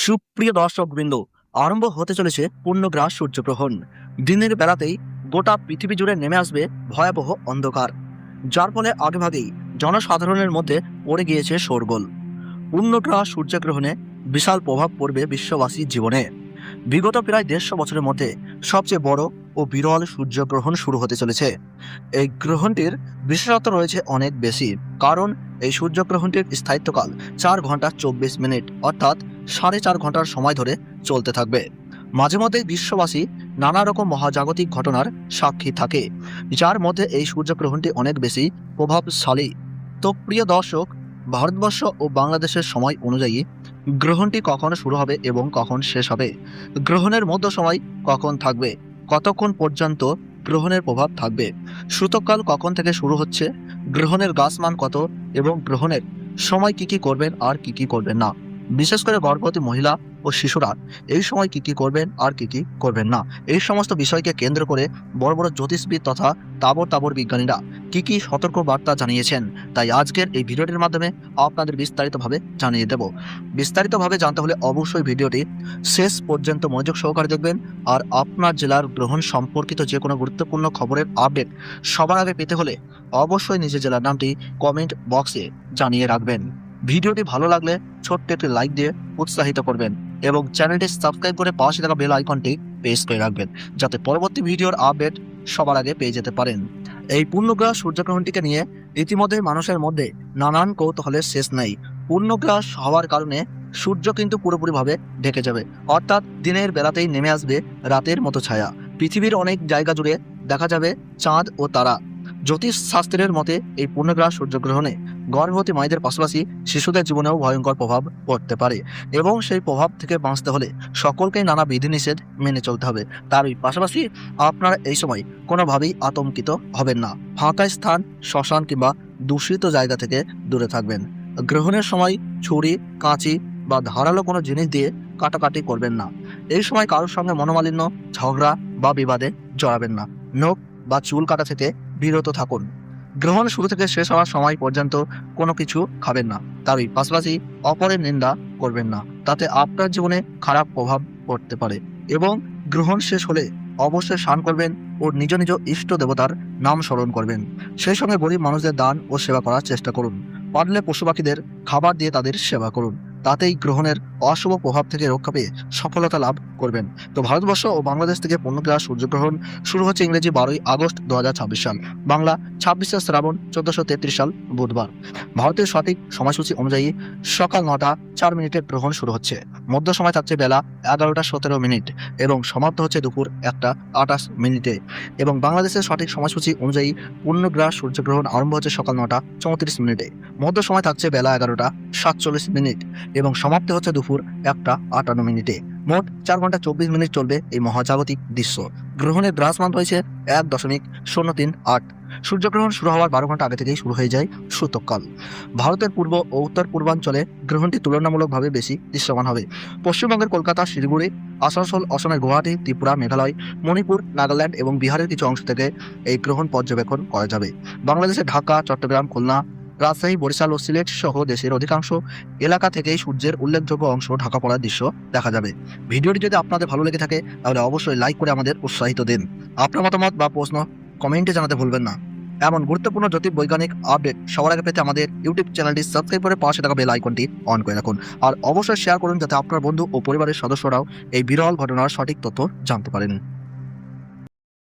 সুপ্রিয় দর্শকবৃন্দ, আরম্ভ হতে চলেছে পূর্ণগ্রাস সূর্যগ্রহণ। দিনের বেলাতেই গোটা পৃথিবী জুড়ে নেমে আসবে ভয়াবহ অন্ধকার, যার ফলে আগেভাগেই জনসাধারণের মধ্যে পড়ে গিয়েছে শোরগোল। পূর্ণগ্রাস সূর্যগ্রহণে বিশাল প্রভাব পড়বে বিশ্ববাসীর জীবনে। বিগত প্রায় 150 বছরের মধ্যে সবচেয়ে বড় ও বিরল সূর্যগ্রহণ শুরু হতে চলেছে। এই গ্রহণটির বিশেষত্ব রয়েছে অনেক বেশি, কারণ এই সূর্যগ্রহণটির স্থায়িত্বকাল 4 ঘন্টা 24 মিনিট, অর্থাৎ 4.5 ঘন্টার সময় ধরে চলতে থাকবে। মাঝে মধ্যে বিশ্ববাসী নানা রকম মহাজাগতিক ঘটনার সাক্ষী থাকে, যার মধ্যে এই সূর্যগ্রহণটি অনেক বেশি প্রভাবশালী। তো প্রিয় দর্শক, ভারতবর্ষ ও বাংলাদেশের সময় অনুযায়ী গ্রহণটি কখন শুরু হবে এবং কখন শেষ হবে, গ্রহণের মধ্য সময় কখন থাকবে, কতক্ষণ পর্যন্ত গ্রহণের প্রভাব থাকবে, সূতককাল কখন থেকে শুরু হচ্ছে, গ্রহণের গাছমান কত এবং গ্রহণের সময় কি কি করবেন আর কি কি করবেন না, বিশেষ করে গর্ভবতী মহিলা ও শিশুরা এই সময় কি কি করবেন আর কি কি করবেন না, এই সমস্ত বিষয়কে কেন্দ্র করে বড় বড় জ্যোতিষবিদ তথা তাবর বিজ্ঞানীরা কি কি সতর্ক বার্তা জানিয়েছেন, তাই আজকের এই ভিডিওটির মাধ্যমে আপনাদের বিস্তারিতভাবে জানিয়ে দেব। বিস্তারিতভাবে জানতে হলে অবশ্যই ভিডিওটি শেষ পর্যন্ত মনোযোগ সহকারে দেখবেন। আর আপনার জেলার গ্রহণ সম্পর্কিত যে কোনো গুরুত্বপূর্ণ খবরের আপডেট সবার আগে পেতে হলে অবশ্যই নিজের জেলার নামটি কমেন্ট বক্সে জানিয়ে রাখবেন। ভিডিওটি ভালো লাগলে ছোট্ট একটি লাইক দিয়ে উৎসাহিত করবেন এবং চ্যানেলটি সাবস্ক্রাইব করে পাশে থাকা বেল আইকনটি প্রেস করে রাখবেন, যাতে পরবর্তী ভিডিওর আপডেট সবার আগে পেয়ে যেতে পারেন। এই পূর্ণগ্রাস সূর্যগ্রহণটিকে নিয়ে ইতিমধ্যে মানুষের মধ্যে নানান কৌতূহলের শেষ নেই। পূর্ণগ্রাস হওয়ার কারণে সূর্য কিন্তু পুরোপুরিভাবে ঢেকে যাবে, অর্থাৎ দিনের বেলাতেই নেমে আসবে রাতের মতো ছায়া। পৃথিবীর অনেক জায়গা জুড়ে দেখা যাবে চাঁদ ও তারা। জ্যোতিষ শাস্ত্রের মতে এই পূর্ণগ্রাস সূর্যগ্রহণে গর্ভবতী মায়েদের পাশাপাশি শিশুদের জীবনেও ভয়ঙ্কর প্রভাব পড়তে পারে, এবং সেই প্রভাব থেকে বাঁচতে হলে সকলকেই নানা বিধিনিষেধ মেনে চলতে হবে। তারই পাশাপাশি আপনারা এই সময় কোনোভাবেই আতঙ্কিত হবেন না। ফাঁকা স্থান, শ্মশান কিংবা দূষিত জায়গা থেকে দূরে থাকবেন। গ্রহণের সময় ছুরি, কাঁচি বা ধারালো কোনো জিনিস দিয়ে কাটাকাটি করবেন না। এই সময় কারোর সঙ্গে মনোমালিন্য, ঝগড়া বা বিবাদে জড়াবেন না। নখ বা চুল কাটা থেকে বিরত থাকুন। গ্রহণ শুরু থেকে শেষ হওয়ার সময় পর্যন্ত কোনো কিছু খাবেন না। তারই পাশাপাশি অপরের নিন্দা করবেন না, তাতে আপনার জীবনে খারাপ প্রভাব পড়তে পারে। এবং গ্রহণ শেষ হলে অবশ্যই স্নান করবেন ও নিজ নিজ ইষ্ট দেবতার নাম স্মরণ করবেন। সেই সঙ্গে গরিব মানুষদের দান ও সেবা করার চেষ্টা করুন। পারলে পশু পাখিদের খাবার দিয়ে তাদের সেবা করুন, তাতেই গ্রহণের অশুভ প্রভাব থেকে রক্ষা পেয়ে সফলতা লাভ করবেন। তো ভারতবর্ষ ও বাংলাদেশ থেকে পূর্ণগ্রাস সূর্যগ্রহণ শুরু হচ্ছে ইংরেজি 12ই আগস্ট 2026 সাল, বাংলা 26শে শ্রাবণ 1433 সাল বুধবার। ভারতের সঠিক সময়সূচি অনুযায়ী সকাল 9টা 4 মিনিটে গ্রহণ শুরু হচ্ছে। মধ্য সময় থাকছে বেলা 11টা 17 মিনিট এবং সমাপ্ত হচ্ছে দুপুর 1টা 28 মিনিটে। এবং বাংলাদেশের সঠিক সময়সূচি অনুযায়ী পূর্ণগ্রাস সূর্যগ্রহণ আরম্ভ হচ্ছে সকাল 9টা 34 মিনিটে। মধ্য সময় থাকছে বেলা 11টা 47 মিনিট এবং সমাপ্তি হচ্ছে দুপুর 1টা 58 মিনিটে। মোট 4 ঘন্টা 24 মিনিট চলবে এই মহাজাগতিক দৃশ্য। গ্রহণের দ্রাসমান রয়েছে 1.038। সূর্যগ্রহণ শুরু হওয়ার 12 ঘন্টা আগে থেকেই শুরু হয়ে যায় সূতককাল। ভারতের পূর্ব ও উত্তর পূর্বাঞ্চলে গ্রহণটি তুলনামূলকভাবে বেশি দৃশ্যমান হবে। পশ্চিমবঙ্গের কলকাতা, শিলিগুড়ি, আসানসোল, অসমের গুয়াহাটি, ত্রিপুরা, মেঘালয়, মণিপুর, নাগাল্যান্ড এবং বিহারের কিছু অংশ থেকে এই গ্রহণ পর্যবেক্ষণ করা যাবে। বাংলাদেশের ঢাকা, চট্টগ্রাম, খুলনা, রাজশাহী, বরিশাল ও সিলেট সহ দেশের অধিকাংশ এলাকা থেকেই সূর্যের উল্লেখযোগ্য অংশ ঢাকা পড়ার দৃশ্য দেখা যাবে। ভিডিওটি যদি আপনাদের ভালো লেগে থাকে তাহলে অবশ্যই লাইক করে আমাদের উৎসাহিত দিন। আপনার মতামত বা প্রশ্ন কমেন্টে জানাতে ভুলবেন না। এমন গুরুত্বপূর্ণ জ্যোতির্বৈজ্ঞানিক আপডেট সবার আগে পেতে আমাদের ইউটিউব চ্যানেলটি সাবস্ক্রাইব করে পাশে থাকা বেল আইকনটি অন করে রাখুন। আর অবশ্যই শেয়ার করুন, যাতে আপনার বন্ধু ও পরিবারের সদস্যরাও এই বিরল ঘটনার সঠিক তথ্য জানতে পারেন।